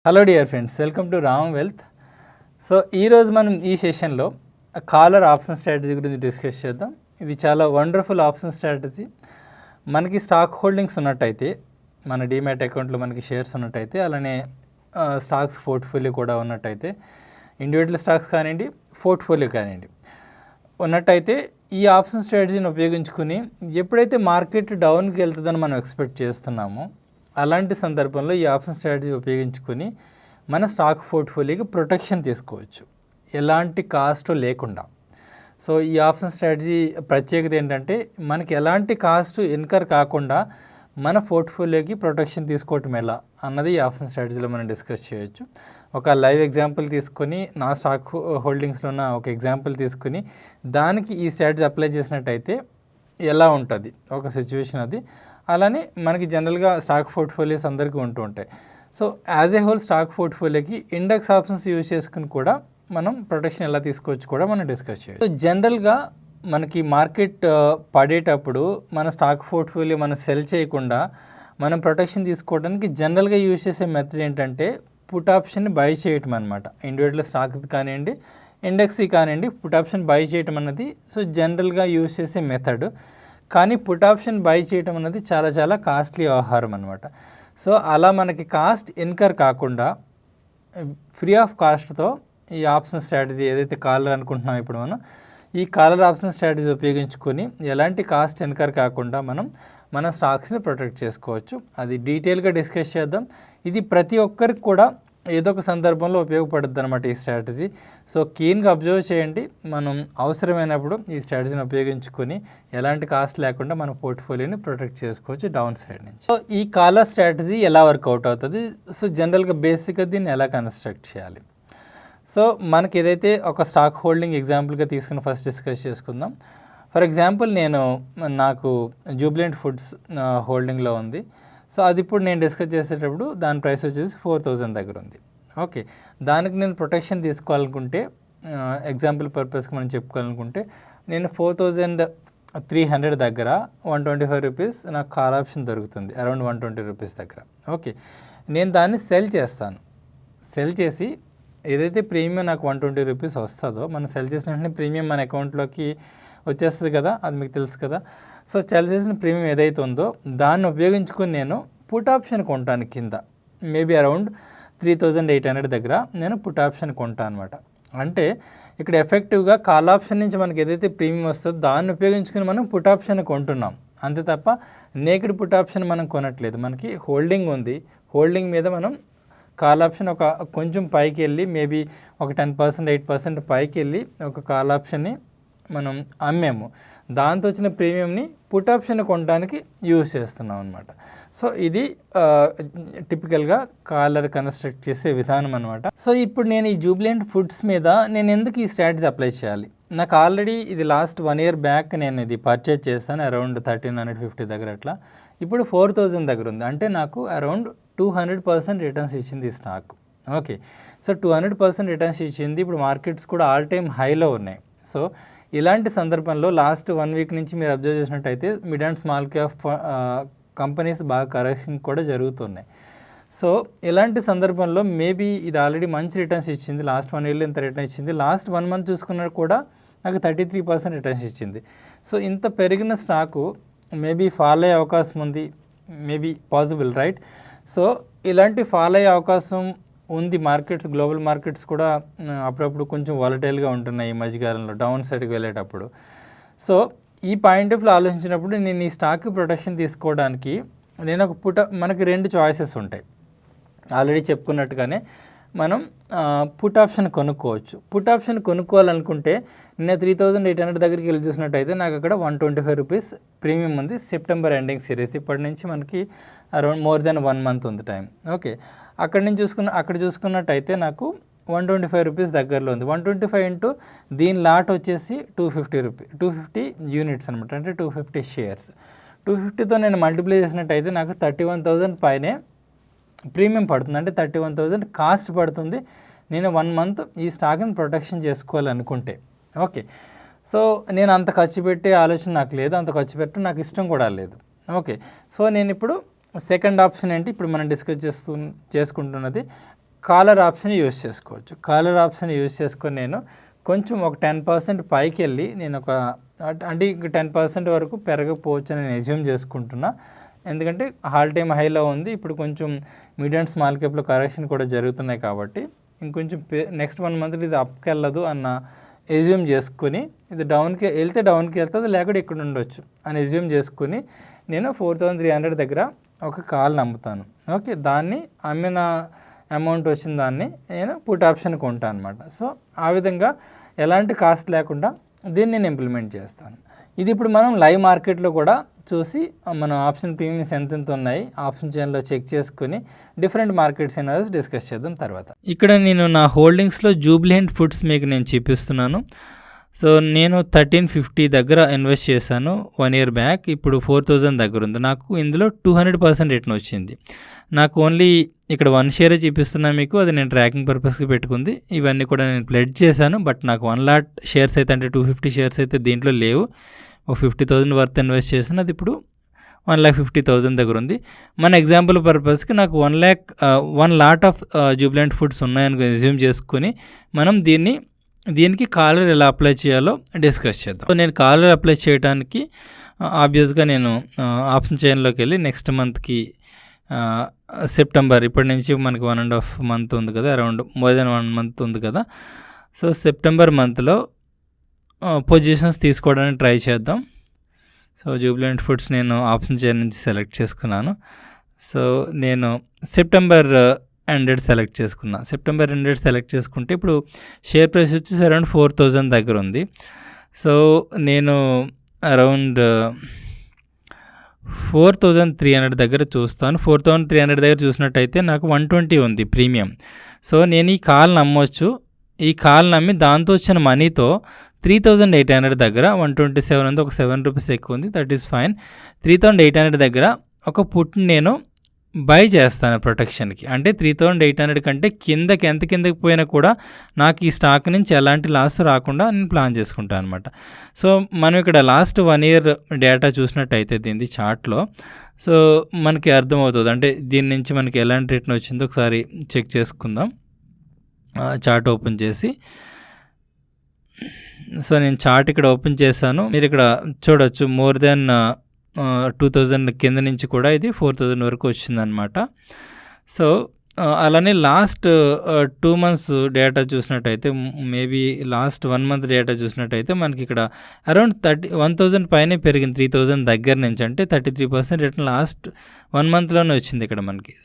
Hello dear friends, welcome to Ram wealth. So ఈరోజు మనం ఈ సెషన్లో కాలర్ ఆప్షన్ స్ట్రాటజీ గురించి డిస్కస్ చేద్దాం. ఇది చాలా వండర్ఫుల్ ఆప్షన్ స్ట్రాటజీ. మనకి స్టాక్ హోల్డింగ్స్ ఉన్నట్టయితే, మన డీమ్యాట్ అకౌంట్లో మనకి షేర్స్ ఉన్నట్టయితే, అలానే స్టాక్స్ పోర్ట్ఫోలియో కూడా ఉన్నట్టయితే, ఇండివిజువల్ స్టాక్స్ కానివ్వండి, పోర్ట్ఫోలియో కానివ్వండి ఉన్నట్టయితే, ఈ ఆప్షన్ స్ట్రాటజీని ఉపయోగించుకుని ఎప్పుడైతే మార్కెట్ డౌన్కి వెళ్తుందని మనం ఎక్స్పెక్ట్ చేస్తున్నామో అలాంటి సందర్భంలో ఈ ఆప్షన్ స్ట్రాటజీ ఉపయోగించుకొని మన స్టాక్ పోర్ట్ఫోలియోకి ప్రొటెక్షన్ తీసుకోవచ్చు, ఎలాంటి కాస్ట్ లేకుండా. సో ఈ ఆప్షన్ స్ట్రాటజీ ప్రత్యేకత ఏంటంటే, మనకి ఎలాంటి కాస్ట్ ఇన్కర్ కాకుండా మన పోర్ట్ఫోలియోకి ప్రొటెక్షన్ తీసుకోవటం ఎలా అన్నది ఈ ఆప్షన్ స్ట్రాటజీలో మనం డిస్కస్ చేయొచ్చు. ఒక లైవ్ ఎగ్జాంపుల్ తీసుకొని, నా స్టాక్ హోల్డింగ్స్లో ఉన్న ఒక ఎగ్జాంపుల్ తీసుకుని దానికి ఈ స్ట్రాటజీ అప్లై చేసినట్టయితే ఎలా ఉంటుంది ఒక సిచ్యువేషన్ అది. అలానే మనకి జనరల్గా స్టాక్ పోర్ట్ఫోలియోస్ అందరికీ ఉంటూ ఉంటాయి. So as a whole stock పోర్ట్ఫోలియోకి ఇండెక్స్ ఆప్షన్స్ యూజ్ చేసుకుని కూడా మనం ప్రొటెక్షన్ ఎలా తీసుకోవచ్చు కూడా మనం డిస్కస్ చేయొచ్చు. సో జనరల్గా మనకి మార్కెట్ పడేటప్పుడు మన స్టాక్ పోర్ట్ఫోలియో మనం సెల్ చేయకుండా మనం ప్రొటెక్షన్ తీసుకోవడానికి జనరల్గా యూజ్ చేసే మెథడ్ ఏంటంటే, పుట్ ఆప్షన్ని బై చేయటం అనమాట. ఇండివిజువల్ స్టాక్ కానివ్వండి, ఇండెక్స్కి కానివ్వండి, పుట్ ఆప్షన్ బై చేయటం అన్నది సో జనరల్గా యూజ్ చేసే మెథడ్. కానీ పుట్ ఆప్షన్ బై చేయటం అనేది చాలా చాలా కాస్ట్లీ వ్యవహారం అనమాట. సో అలా మనకి కాస్ట్ ఇన్కర్ కాకుండా ఫ్రీ ఆఫ్ కాస్ట్తో ఈ ఆప్షన్ స్ట్రాటజీ ఏదైతే కాలర్ అనుకుంటున్నాం ఇప్పుడు మనం, ఈ కాలర్ ఆప్షన్ స్ట్రాటజీ ఉపయోగించుకొని ఎలాంటి కాస్ట్ ఇన్కర్ కాకుండా మన స్టాక్స్ని ప్రొటెక్ట్ చేసుకోవచ్చు. అది డీటెయిల్గా డిస్కస్ చేద్దాం. ఇది ప్రతి ఒక్కరికి కూడా ఏదో ఒక సందర్భంలో ఉపయోగపడుద్ది అనమాట ఈ స్ట్రాటజీ. సో కీన్గా అబ్జర్వ్ చేయండి. మనం అవసరమైనప్పుడు ఈ స్ట్రాటజీని ఉపయోగించుకొని ఎలాంటి కాస్ట్ లేకుండా మన పోర్ట్ఫోలియోని ప్రొటెక్ట్ చేసుకోవచ్చు డౌన్ సైడ్ నుంచి. సో ఈ కాలర్ స్ట్రాటజీ ఎలా వర్కౌట్ అవుతుంది, సో జనరల్గా బేసిక్గా దీన్ని ఎలా కన్స్ట్రక్ట్ చేయాలి. సో మనకి ఏదైతే ఒక స్టాక్ హోల్డింగ్ ఎగ్జాంపుల్గా తీసుకుని ఫస్ట్ డిస్కస్ చేసుకుందాం. ఫర్ ఎగ్జాంపుల్ నాకు జూబ్లెంట్ ఫుడ్స్ హోల్డింగ్లో ఉంది. సో అది ఇప్పుడు నేను డిస్కస్ చేసేటప్పుడు దాని ప్రైస్ వచ్చేసి 4000 దగ్గర ఉంది. ఓకే, దానికి నేను ప్రొటెక్షన్ తీసుకోవాలనుకుంటే, ఎగ్జాంపుల్ పర్పస్కి మనం చెప్పుకోవాలనుకుంటే, నేను 4300 దగ్గర 125 రూపీస్ నాకు కాల్ ఆప్షన్ దొరుకుతుంది, అరౌండ్ 120 రూపీస్ దగ్గర. ఓకే, నేను దాన్ని సెల్ చేస్తాను. సెల్ చేసి ఏదైతే ప్రీమియం నాకు 120 రూపీస్ వస్తుందో, మనం సెల్ చేసిన వెంటనే ప్రీమియం మన అకౌంట్లోకి వచ్చేస్తుంది కదా, అది మీకు తెలుసు కదా. సో సెల్ చేసిన ప్రీమియం ఏదైతే ఉందో దాన్ని ఉపయోగించుకొని నేను పుట్ ఆప్షన్ కొంటాను. కింద మేబీ అరౌండ్ 3800 దగ్గర నేను పుట్ ఆప్షన్ కొంటాను అనమాట. అంటే ఇక్కడ ఎఫెక్టివ్గా కాల్ ఆప్షన్ నుంచి మనకి ఏదైతే ప్రీమియం వస్తుందో దాన్ని ఉపయోగించుకొని మనం పుట్ ఆప్షన్ కొంటున్నాం, అంతే తప్ప నేకెడ్ పుట్ ఆప్షన్ మనం కొనట్లేదు. మనకి హోల్డింగ్ ఉంది, హోల్డింగ్ మీద మనం కాల్ ఆప్షన్ ఒక కొంచెం పైకి వెళ్ళి మేబీ ఒక 10%, 8% పైకి వెళ్ళి ఒక కాల్ ఆప్షన్ని మనం అమ్మాము. దాంతో వచ్చిన ప్రీమియంని పుట్ ఆప్షన్ కొనడానికి యూజ్ చేస్తున్నాం అనమాట. సో ఇది టిపికల్గా కాలర్ కన్స్ట్రక్ట్ చేసే విధానం అనమాట. సో ఇప్పుడు నేను ఈ జూబ్లెంట్ ఫుడ్స్ మీద నేను ఎందుకు ఈ స్ట్రాటజీ అప్లై చేయాలి? నాకు ఆల్రెడీ ఇది లాస్ట్ 1 year బ్యాక్ నేను ఇది పర్చేజ్ చేస్తాను, అరౌండ్ 1350 దగ్గర అట్లా. ఇప్పుడు 4000 దగ్గర ఉంది. అంటే నాకు అరౌండ్ 200% రిటర్న్స్ ఇచ్చింది ఈ స్టాక్. ఓకే, సో 200% రిటర్న్స్ ఇచ్చింది. ఇప్పుడు మార్కెట్స్ కూడా ఆల్ టైమ్ హైలో ఉన్నాయి. సో ఇలాంటి సందర్భంలో లాస్ట్ 1 week నుంచి మీరు అబ్జర్వ్ చేసినట్టయితే mid and small cap companies బాగా కరెక్షన్ కూడా జరుగుతున్నాయి. సో ఇలాంటి సందర్భంలో మేబీ ఇది ఆల్రెడీ మంచి రిటర్న్స్ ఇచ్చింది. లాస్ట్ 1 yearలో ఇంత రిటర్న్ ఇచ్చింది. లాస్ట్ 1 month చూసుకున్నా కూడా నాకు 33% రిటర్న్స్ ఇచ్చింది. సో ఇంత పెరిగిన స్టాకు మేబీ ఫాల్ అయ్యే అవకాశం ఉంది, మేబీ పాసిబుల్, రైట్? సో ఇలాంటి ఫాల్ అయ్యే అవకాశం ఉంది. మార్కెట్స్, గ్లోబల్ మార్కెట్స్ కూడా అప్పుడప్పుడు కొంచెం వాలటైల్గా ఉంటున్నాయి ఈ మధ్యకాలంలో డౌన్ సైడ్కి వెళ్ళేటప్పుడు. సో ఈ పాయింట్ ఆఫ్ వ్యూలో ఆలోచించినప్పుడు నేను ఈ స్టాక్ ప్రొటెక్షన్ తీసుకోవడానికి నేను ఒక మనకి 2 చాయిసెస్ ఉంటాయి. ఆల్రెడీ చెప్పుకున్నట్టుగానే మనం పుట్ ఆప్షన్ కొనుక్కోవచ్చు. పుట్ ఆప్షన్ కొనుక్కోవాలనుకుంటే నేను 3800 దగ్గరికి వెళ్ళి చూసినట్టయితే నాకు అక్కడ 125 రూపీస్ ప్రీమియం ఉంది. సెప్టెంబర్ ఎండింగ్ సిరీస్, ఇప్పటి నుంచి మనకి అరౌండ్ మోర్ దెన్ 1 month ఉంది టైం. ఓకే, అక్కడ చూసుకున్నట్టయితే నాకు 125 రూపీస్ దగ్గరలో ఉంది. 125 ఇంటూ దీని లాట్ వచ్చేసి 250 యూనిట్స్ అనమాట, అంటే 250 షేర్స్. 250తో నేను మల్టిప్లై చేసినట్టయితే నాకు 31,000 పైనే ప్రీమియం పడుతుంది, అంటే 31,000 కాస్ట్ పడుతుంది. నేను 1 month ఈ స్టాక్ని ప్రొటెక్షన్ చేసుకోవాలనుకుంటే. ఓకే, సో నేను అంత ఖర్చు పెట్టే ఆలోచన నాకు లేదు, అంత ఖర్చు పెట్టడం నాకు ఇష్టం కూడా లేదు. ఓకే, సో నేను ఇప్పుడు సెకండ్ ఆప్షన్ ఏంటి, ఇప్పుడు మనం డిస్కస్ చేసుకుంటున్నది కాలర్ ఆప్షన్ యూస్ చేసుకోవచ్చు. కాలర్ ఆప్షన్ యూస్ చేసుకొని నేను కొంచెం ఒక 10% పైకి వెళ్ళి నేను అంటే ఇంక 10% వరకు పెరగకపోవచ్చు అని నేను అజ్యూమ్ చేసుకుంటున్నా. ఎందుకంటే ఆల్ టైమ్ హైలో ఉంది. ఇప్పుడు కొంచెం మిడ్ అండ్ స్మాల్ క్యాప్లో కరెక్షన్ కూడా జరుగుతున్నాయి కాబట్టి ఇంకొంచెం నెక్స్ట్ 1 మంత్లో ఇది అప్కి వెళ్ళదు అన్న అజ్యూమ్ చేసుకొని, ఇది డౌన్కి వెళ్తుంది లేకపోతే ఇక్కడ ఉండొచ్చు అని అజ్యూమ్ చేసుకుని నేను 4300 దగ్గర ఒక కాల్ నమ్ముతాను. ఓకే, దాన్ని అమ్మిన అమౌంట్ వచ్చిన దాన్ని నేను పుట్ ఆప్షన్ కొంటాను అనమాట. సో ఆ విధంగా ఎలాంటి కాస్ట్ లేకుండా దీన్ని నేను ఇంప్లిమెంట్ చేస్తాను. ఇది ఇప్పుడు మనం లైవ్ మార్కెట్లో కూడా చూసి మనం ఆప్షన్ ప్రీమియమ్స్ ఎంతెంత ఉన్నాయి ఆప్షన్ చైన్లో చెక్ చేసుకుని డిఫరెంట్ మార్కెట్స్ అనేది డిస్కస్ చేద్దాం తర్వాత. ఇక్కడ నేను నా హోల్డింగ్స్లో జూబ్లియంట్ ఫుడ్స్ మీకు నేను చూపిస్తున్నాను. సో నేను 1350 దగ్గర ఇన్వెస్ట్ చేశాను 1 year బ్యాక్. ఇప్పుడు 4000 దగ్గర ఉంది. నాకు ఇందులో 200% రిటర్న్ వచ్చింది. నాకు ఓన్లీ ఇక్కడ 1 share చూపిస్తున్నా మీకు, అది నేను ట్రాకింగ్ పర్పస్కి పెట్టుకుంది. ఇవన్నీ కూడా నేను ప్లెడ్జ్ చేశాను. బట్ నాకు 1 lakh షేర్స్ అయితే, అంటే 250 షేర్స్ అయితే దీంట్లో లేవు. ఒక 50,000 వర్త్ ఇన్వెస్ట్ చేశాను, అది ఇప్పుడు 1,50,000 దగ్గర ఉంది. మన ఎగ్జాంపుల్ పర్పస్కి నాకు 1 lot ఆఫ్ జూబ్లియంట్ ఫుడ్స్ ఉన్నాయని అజ్యూమ్ చేసుకుని మనం దీనికి కాలర్ ఎలా అప్లై చేయాలో డిస్కస్ చేద్దాం. సో నేను కాలర్ అప్లై చేయడానికి ఆబ్వియస్గా నేను ఆప్షన్ చైన్లోకి వెళ్ళి నెక్స్ట్ మంత్కి సెప్టెంబర్, ఇప్పటి నుంచి మనకి 1.5 month ఉంది కదా, అరౌండ్ మోర్ దెన్ 1 month ఉంది కదా. సో సెప్టెంబర్ మంత్లో పొజిషన్స్ తీసుకోవడానికి ట్రై చేద్దాం. సో జూబ్లియంట్ ఫుడ్స్ నేను ఆప్షన్ చైన్ నుంచి సెలెక్ట్ చేసుకున్నాను. సో నేను సెప్టెంబర్ ఎండెడ్ సెలెక్ట్ చేసుకున్నా. సెప్టెంబర్ ఎండెడ్ సెలెక్ట్ చేసుకుంటే ఇప్పుడు షేర్ ప్రైస్ వచ్చేసి అరౌండ్ 4000 దగ్గర ఉంది. సో నేను అరౌండ్ 4300 దగ్గర చూస్తాను. 4300 దగ్గర చూసినట్టయితే నాకు 120 ఉంది ప్రీమియం. సో నేను ఈ కాల్ నమ్మొచ్చు. ఈ కాల్ నమ్మి దాంతో వచ్చిన మనీతో 3800 దగ్గర 127 ఉంది, ఒక 7 రూపీస్ ఎక్కువ ఉంది, దట్ ఈస్ ఫైన్. 3800 దగ్గర ఒక పుట్ని నేను బై చేస్తాను ప్రొటెక్షన్కి. అంటే 3800 కంటే ఎంత కిందకి పోయినా కూడా నాకు ఈ స్టాక్ నుంచి ఎలాంటి లాస్ రాకుండా నేను ప్లాన్ చేసుకుంటాను అనమాట. సో మనం ఇక్కడ లాస్ట్ 1 year డేటా చూసినట్టయితే దీని చార్ట్లో సో మనకి అర్థమవుతుంది. అంటే దీని నుంచి మనకి ఎలాంటి రిటర్న్ వచ్చిందో ఒకసారి చెక్ చేసుకుందాం. చార్ట్ ఓపెన్ చేసి, సో నేను చార్ట్ ఇక్కడ ఓపెన్ చేశాను. మీరు ఇక్కడ చూడొచ్చు మోర్ దెన్ 2000 కింద నుంచి కూడా ఇది 4000 వరకు వచ్చిందనమాట. సో అలానే లాస్ట్ 2 months డేటా చూసినట్టయితే, మేబీ లాస్ట్ 1 month డేటా చూసినట్టయితే మనకి ఇక్కడ అరౌండ్ 1000 పైనే పెరిగింది 3000 దగ్గర నుంచి. అంటే 33% రిటర్న్ లాస్ట్ 1 monthలోనే వచ్చింది ఇక్కడ మనకి.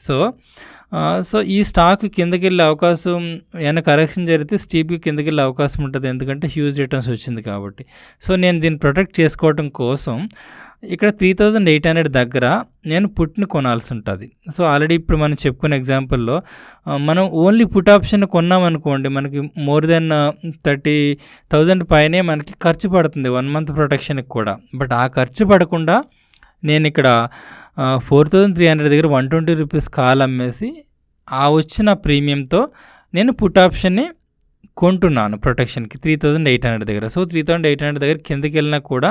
సో ఈ స్టాక్ కిందకి వెళ్ళే అవకాశం, ఏమైనా కరెక్షన్ జరిగితే స్టీప్కి కిందకి వెళ్ళే అవకాశం ఉంటుంది, ఎందుకంటే హ్యూజ్ రిటర్న్స్ వచ్చింది కాబట్టి. సో నేను దీన్ని ప్రొటెక్ట్ చేసుకోవడం కోసం ఇక్కడ 3800 దగ్గర నేను పుట్ని కొనాల్సి ఉంటుంది. సో ఆల్రెడీ ఇప్పుడు మనం చెప్పుకున్న ఎగ్జాంపుల్లో మనం ఓన్లీ పుట్ ఆప్షన్ కొన్నాం అనుకోండి, మనకి మోర్ దెన్ 30,000 పైనే మనకి ఖర్చు పడుతుంది 1 month ప్రొటెక్షన్కి కూడా. బట్ ఆ ఖర్చు పడకుండా నేను ఇక్కడ 4300 దగ్గర 120 రూపీస్ కాల్ అమ్మేసి ఆ వచ్చిన ప్రీమియంతో నేను పుట్ ఆప్షన్ని కొంటున్నాను ప్రొటెక్షన్కి 3800 దగ్గర. సో 3800 దగ్గర కిందకి వెళ్ళినా కూడా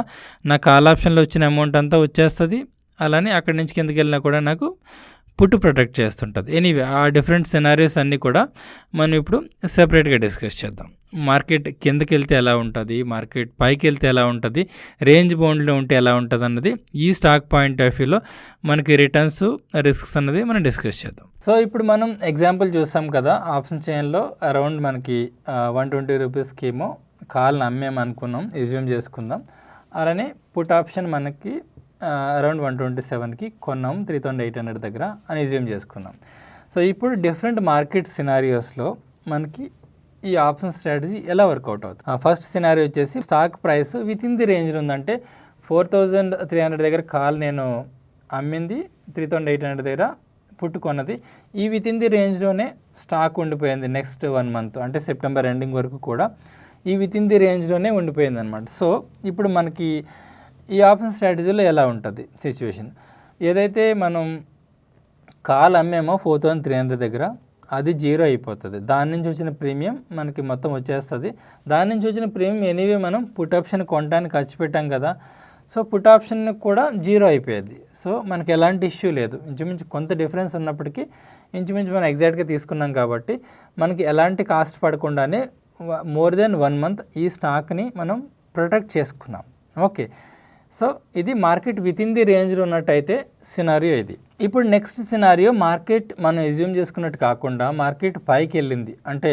నా కాల్ ఆప్షన్లో వచ్చిన అమౌంట్ అంతా వచ్చేస్తుంది. అలానే అక్కడి నుంచి కిందకి వెళ్ళినా కూడా నాకు పుట్టు ప్రొటెక్ట్ చేస్తుంటుంది. ఎనీవే ఆ డిఫరెంట్ సినారియోస్ అన్నీ కూడా మనం ఇప్పుడు సెపరేట్గా డిస్కస్ చేద్దాం. మార్కెట్ కిందకి వెళ్తే ఎలా ఉంటుంది, మార్కెట్ పైకి వెళ్తే ఎలా ఉంటుంది, రేంజ్ బౌండ్లో ఉంటే ఎలా ఉంటుంది అన్నది ఈ స్టాక్ పాయింట్ ఆఫ్ వ్యూలో మనకి రిటర్న్స్ రిస్క్స్ అన్నది మనం డిస్కస్ చేద్దాం. సో ఇప్పుడు మనం ఎగ్జాంపుల్ చూసాం కదా, ఆప్షన్ చైన్లో అరౌండ్ మనకి 120 రూపీస్కి ఏమో కాల్ని అమ్మేమనుకున్నాం, ఎజ్యూమ్ చేసుకుందాం. అలానే పుట్ ఆప్షన్ మనకి అరౌండ్ 127కి కొన్నాం 3800 దగ్గర అని ఎజ్యూమ్ చేసుకున్నాం. సో ఇప్పుడు డిఫరెంట్ మార్కెట్ సినారియోస్లో మనకి ఈ ఆప్షన్ స్ట్రాటజీ ఎలా వర్కౌట్ అవుతుంది. ఫస్ట్ సినారియో వచ్చేసి stock price with in the రేంజ్లో ఉందంటే 4300 దగ్గర కాల్ నేను అమ్మింది, 3800 దగ్గర పుట్టుకున్నది. ఈ విత్ ఇన్ ది రేంజ్లోనే స్టాక్ ఉండిపోయింది నెక్స్ట్ 1 month, అంటే సెప్టెంబర్ ఎండింగ్ వరకు కూడా ఈ విత్ ఇన్ ది రేంజ్లోనే ఉండిపోయింది అనమాట. సో ఇప్పుడు మనకి ఈ ఆప్షన్ స్ట్రాటజీలో ఎలా ఉంటుంది సిచ్యువేషన్, ఏదైతే మనం కాల్ అమ్మేమో 4300 దగ్గర అది 0 అయిపోతుంది. దాని నుంచి వచ్చిన ప్రీమియం మనకి మొత్తం వచ్చేస్తుంది. దాని నుంచి వచ్చిన ప్రీమియం ఎనీవే మనం పుట్ ఆప్షన్ కొనడానికి ఖర్చు పెట్టాం కదా. సో పుట్ ఆప్షన్ కూడా జీరో అయిపోయేది. సో మనకి ఎలాంటి ఇష్యూ లేదు. ఇంచుమించు కొంత డిఫరెన్స్ ఉన్నప్పటికీ ఇంచుమించు మనం ఎగ్జాక్ట్గా తీసుకున్నాం కాబట్టి మనకి ఎలాంటి కాస్ట్ పడకుండానే మోర్ దెన్ 1 మంత్ ఈ స్టాక్ని మనం ప్రొటెక్ట్ చేసుకున్నాం. ఓకే, సో ఇది మార్కెట్ విత్ ఇన్ ది రేంజ్లో ఉన్నట్టయితే సినారియో ఇది. ఇప్పుడు నెక్స్ట్ సినారియో, మార్కెట్ మనం ఎజ్యూమ్ చేసుకున్నట్టు కాకుండా మార్కెట్ పైకి వెళ్ళింది, అంటే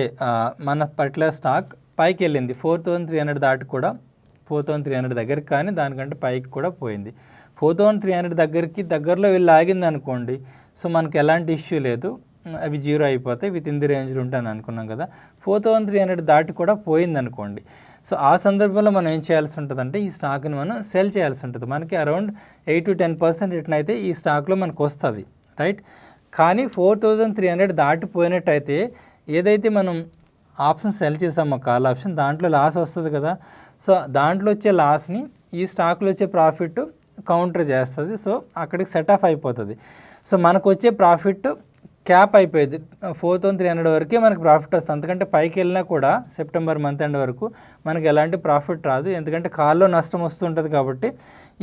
మన పర్టికులర్ స్టాక్ పైకి వెళ్ళింది 4300 దాటి కూడా 4300 దగ్గరికి, కానీ దానికంటే పైకి కూడా పోయింది. 4300 దగ్గరలో వెళ్ళి ఆగింది అనుకోండి, సో మనకి ఎలాంటి ఇష్యూ లేదు, అవి జీరో అయిపోతాయి, విత్ ఇన్ ది రేంజ్లో ఉంటాను అనుకున్నాం కదా. 4300 దాటి కూడా పోయింది అనుకోండి, సో ఆ సందర్భంలో మనం ఏం చేయాల్సి ఉంటుందంటే ఈ స్టాక్ని మనం సెల్ చేయాల్సి ఉంటుంది. మనకి అరౌండ్ 8 to 10% రిటర్న్ అయితే ఈ స్టాక్లో మనకు వస్తుంది, రైట్. కానీ 4300 దాటిపోయినట్టయితే ఏదైతే మనం ఆప్షన్ సెల్ చేసామో కాల్ ఆప్షన్, దాంట్లో లాస్ వస్తుంది కదా. సో దాంట్లో వచ్చే లాస్ని ఈ స్టాక్లో వచ్చే ప్రాఫిట్ కౌంటర్ చేస్తుంది. సో అక్కడికి సెట్ ఆఫ్ అయిపోతుంది. సో మనకు వచ్చే ప్రాఫిట్ క్యాప్ అయిపోయింది, 4300 వరకే మనకు ప్రాఫిట్ వస్తుంది. అంతకంటే పైకి వెళ్ళినా కూడా సెప్టెంబర్ మంత్ ఎండ్ వరకు మనకి ఎలాంటి ప్రాఫిట్ రాదు, ఎందుకంటే కాల్లో నష్టం వస్తుంటుంది కాబట్టి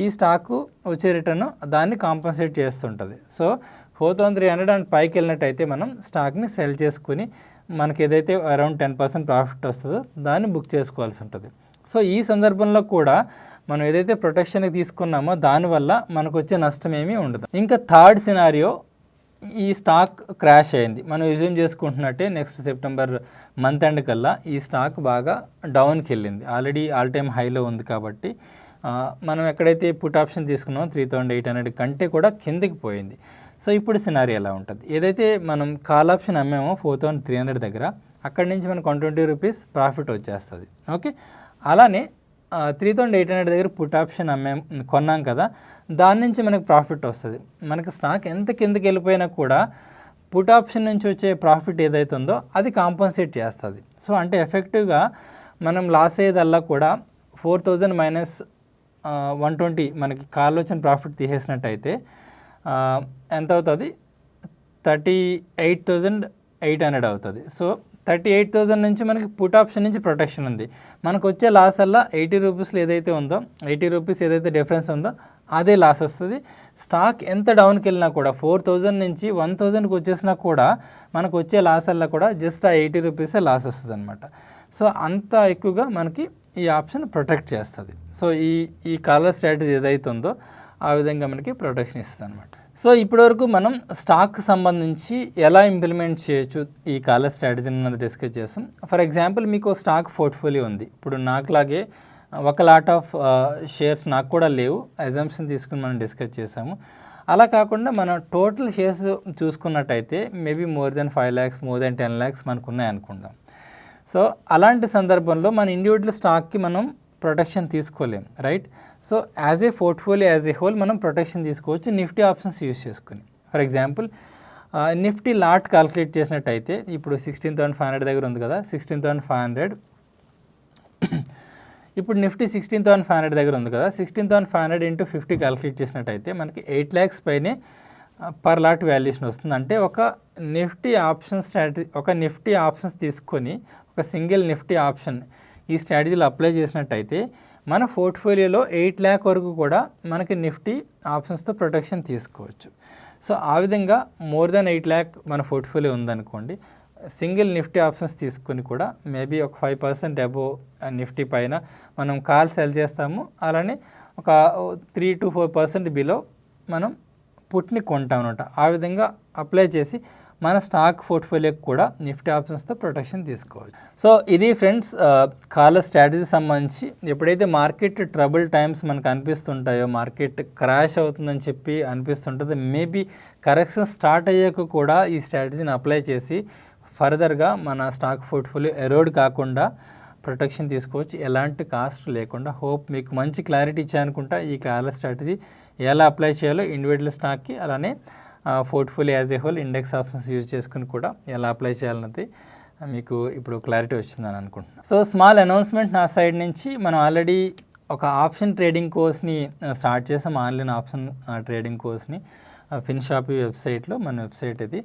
ఈ స్టాకు వచ్చే రిటర్న్ దాన్ని కాంపన్సేట్ చేస్తుంటుంది. సో 4300 అండ్ పైకి వెళ్ళినట్టయితే మనం స్టాక్ని సెల్ చేసుకుని మనకి ఏదైతే అరౌండ్ 10% ప్రాఫిట్ వస్తుందో దాన్ని బుక్ చేసుకోవాల్సి ఉంటుంది. సో ఈ సందర్భంలో కూడా మనం ఏదైతే ప్రొటెక్షన్కి తీసుకున్నామో దానివల్ల మనకు వచ్చే నష్టం ఏమీ ఉండదు. ఇంకా థర్డ్ సినారియో, ఈ స్టాక్ క్రాష్ అయింది. మనం రిజ్యూమ్ చేసుకుంటున్నట్టే నెక్స్ట్ సెప్టెంబర్ మంత్ ఎండ్ కల్లా ఈ స్టాక్ బాగా డౌన్కి వెళ్ళింది, ఆల్రెడీ ఆల్ టైమ్ హైలో ఉంది కాబట్టి మనం ఎక్కడైతే పుట్ ఆప్షన్ తీసుకున్నామో 3800 కంటే కూడా కిందకి పోయింది. సో ఇప్పుడు సినారీ ఎలా ఉంటుంది, ఏదైతే మనం కాల్ ఆప్షన్ అమ్మామో 4300 దగ్గర, అక్కడి నుంచి మనకు 120 రూపీస్ ప్రాఫిట్ వచ్చేస్తుంది. ఓకే, అలానే 3800 దగ్గర పుట్ ఆప్షన్ కొన్నాం కదా, దాని నుంచి మనకు ప్రాఫిట్ వస్తుంది. మనకి స్టాక్ ఎంత కిందకి వెళ్ళిపోయినా కూడా పుట్ ఆప్షన్ నుంచి వచ్చే ప్రాఫిట్ ఏదైతే ఉందో అది కాంపన్సేట్ చేస్తుంది. సో అంటే ఎఫెక్టివ్గా మనం లాస్ అయ్యేదల్లా కూడా 4000 మైనస్ 120 మనకి కాల్ వచ్చిన ప్రాఫిట్ తీసేసినట్టయితే ఎంత అవుతుంది, 38,800 అవుతుంది. సో 38,000 నుంచి మనకి పుట్ ఆప్షన్ నుంచి ప్రొటెక్షన్ ఉంది. మనకు వచ్చే లాస్ అలా 80 రూపీస్లో ఏదైతే ఉందో, 80 రూపీస్ ఏదైతే డిఫరెన్స్ ఉందో అదే లాస్ వస్తుంది. స్టాక్ ఎంత డౌన్కి వెళ్ళినా కూడా 4000 నుంచి 1000కి వచ్చేసినా కూడా మనకు వచ్చే లాస్ అలా కూడా జస్ట్ ఆ 80 రూపీసే లాస్ వస్తుంది అనమాట. సో అంత ఎక్కువగా మనకి ఈ ఆప్షన్ ప్రొటెక్ట్ చేస్తుంది. సో ఈ కాలర్ స్ట్రాటజీ ఏదైతే ఉందో ఆ విధంగా మనకి ప్రొటెక్షన్ ఇస్తుంది అనమాట. సో ఇప్పటివరకు మనం స్టాక్ సంబంధించి ఎలా ఇంప్లిమెంట్ చేయొచ్చు ఈ కాలర్ స్ట్రాటజీని అన్నది డిస్కస్ చేస్తాం. ఫర్ ఎగ్జాంపుల్ మీకు స్టాక్ పోర్ట్ఫోలియో ఉంది, ఇప్పుడు నాకులాగే ఒక లాట్ ఆఫ్ షేర్స్ నాకు కూడా లేవు, అజంప్షన్ తీసుకుని మనం డిస్కస్ చేసాము. అలా కాకుండా మనం టోటల్ షేర్స్ చూసుకున్నట్టయితే maybe more than 5 lakhs, more than 10 lakhs మనకు ఉన్నాయి అనుకుందాం. సో అలాంటి సందర్భంలో మన ఇండివిజువల్ స్టాక్కి మనం ప్రొటెక్షన్ తీసుకోలేం, right. So as a portfolio as a whole మనం ప్రొటెక్షన్ తీసుకోవచ్చు నిఫ్టీ ఆప్షన్స్ యూస్ చేసుకుని. For example Nifty lot calculate చేసినట్టయితే ఇప్పుడు 16,500 దగ్గర ఉంది కదా, 16,500 ఇప్పుడు నిఫ్టీ 16,500 దగ్గర ఉంది కదా, 16,500 ఇంటూ 50 క్యాల్కులేట్ చేసినట్టయితే మనకి 8 lakhs పైనే పర్ లాట్ వాల్యుయేషన్ వస్తుంది. అంటే ఒక నిఫ్టీ ఆప్షన్ స్ట్రాటజీ, ఒక నిఫ్టీ ఆప్షన్స్ తీసుకొని ఒక సింగిల్ నిఫ్టీ ఆప్షన్ ఈ స్ట్రాటజీలో అప్లై చేసినట్టయితే మన పోర్ట్ఫోలియోలో 8 lakh వరకు కూడా మనకి నిఫ్టీ ఆప్షన్స్తో ప్రొటెక్షన్ తీసుకోవచ్చు. సో ఆ విధంగా మోర్ దెన్ 8 lakh మన పోర్ట్ఫోలియో ఉందనుకోండి, సింగిల్ నిఫ్టీ ఆప్షన్స్ తీసుకుని కూడా మేబీ ఒక 5% అబోవ్ నిఫ్టీ పైన మనం కాల్ సెల్ చేస్తాము. అలానే ఒక 3 to 4% బిలో మనం పుట్ని కొంటాం అనమాట. ఆ విధంగా అప్లై చేసి మన స్టాక్ పోర్ట్ఫోలియోకి కూడా నిఫ్టీ ఆప్షన్స్తో ప్రొటెక్షన్ తీసుకోవచ్చు. సో ఇది ఫ్రెండ్స్ కాలర్ స్ట్రాటజీ సంబంధించి. ఎప్పుడైతే మార్కెట్ ట్రబుల్ టైమ్స్ మనకు అనిపిస్తుంటాయో, మార్కెట్ క్రాష్ అవుతుందని చెప్పి అనిపిస్తుంటుంది, మేబీ కరెక్షన్ స్టార్ట్ అయ్యాక కూడా ఈ స్ట్రాటజీని అప్లై చేసి ఫర్దర్గా మన స్టాక్ పోర్ట్ఫోలియో ఎరోడ్ కాకుండా ప్రొటెక్షన్ తీసుకోవచ్చు, ఎలాంటి కాస్ట్ లేకుండా. హోప్ మీకు మంచి క్లారిటీ ఇచ్చానుకుంటా ఈ కాలర్ స్ట్రాటజీ ఎలా అప్లై చేయాలో ఇండివిజువల్ స్టాక్కి, అలానే portfolio as a whole index options use చేసుకుని కూడా ఎలా అప్లై చేయాలన్నది మీకు ఇప్పుడు క్లారిటీ వచ్చిందని అనుకుంటున్నాను. సో స్మాల్ అనౌన్స్మెంట్ నా సైడ్ నుంచి, మనం ఆల్రెడీ ఒక ఆప్షన్ ట్రేడింగ్ కోర్స్ని స్టార్ట్ చేసాం, ఆన్లైన్ ఆప్షన్ ట్రేడింగ్ కోర్స్ని ఫిన్షాపీ వెబ్సైట్లో, మన వెబ్సైట్ ఇది.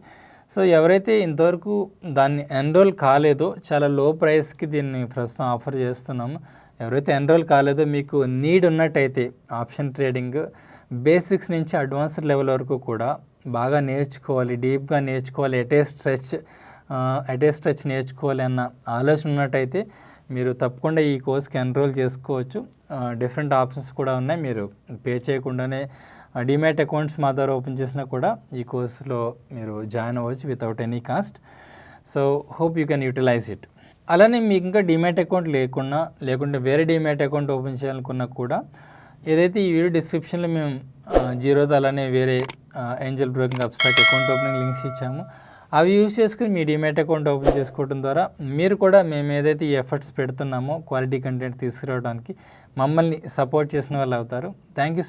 సో ఎవరైతే ఇంతవరకు దాన్ని ఎన్రోల్ కాలేదో, చాలా లో ప్రైస్కి దీన్ని ప్రస్తుతం ఆఫర్ చేస్తున్నాము. ఎవరైతే ఎన్రోల్ కాలేదో మీకు నీడ్ ఉన్నట్టయితే ఆప్షన్ ట్రేడింగ్ బేసిక్స్ నుంచి అడ్వాన్స్డ్ లెవెల్ వరకు కూడా బాగా నేర్చుకోవాలి, డీప్గా నేర్చుకోవాలి, ఎటే స్ట్రెచ్ నేర్చుకోవాలి అన్న ఆలోచన ఉన్నట్టయితే మీరు తప్పకుండా ఈ కోర్స్కి ఎన్రోల్ చేసుకోవచ్చు. డిఫరెంట్ ఆప్షన్స్ కూడా ఉన్నాయి. మీరు పే చేయకుండానే డిమ్యాట్ అకౌంట్స్ మా ద్వారా ఓపెన్ చేసినా కూడా ఈ కోర్సులో మీరు జాయిన్ అవ్వచ్చు without any cost. So hope you can utilise it. అలానే మీకు ఇంకా డిమ్యాట్ అకౌంట్ లేకుంటే వేరే డిమ్యాట్ అకౌంట్ ఓపెన్ చేయాలనుకున్నా కూడా ఏదైతే ఈ వీడియో డిస్క్రిప్షన్లో మేము జీరోదా అలానే వేరే Angel broking abstract account opening links ఇచ్చాము, అవి యూజ్ చేసుకుని మీ డిమ్యాట్ అకౌంట్ ఓపెన్ చేసుకోవడం ద్వారా మీరు కూడా మేము ఏదైతే ఈ ఎఫర్ట్స్ పెడుతున్నామో క్వాలిటీ కంటెంట్ తీసుకురావడానికి మమ్మల్ని సపోర్ట్ చేసిన వాళ్ళు అవుతారు. Thank you.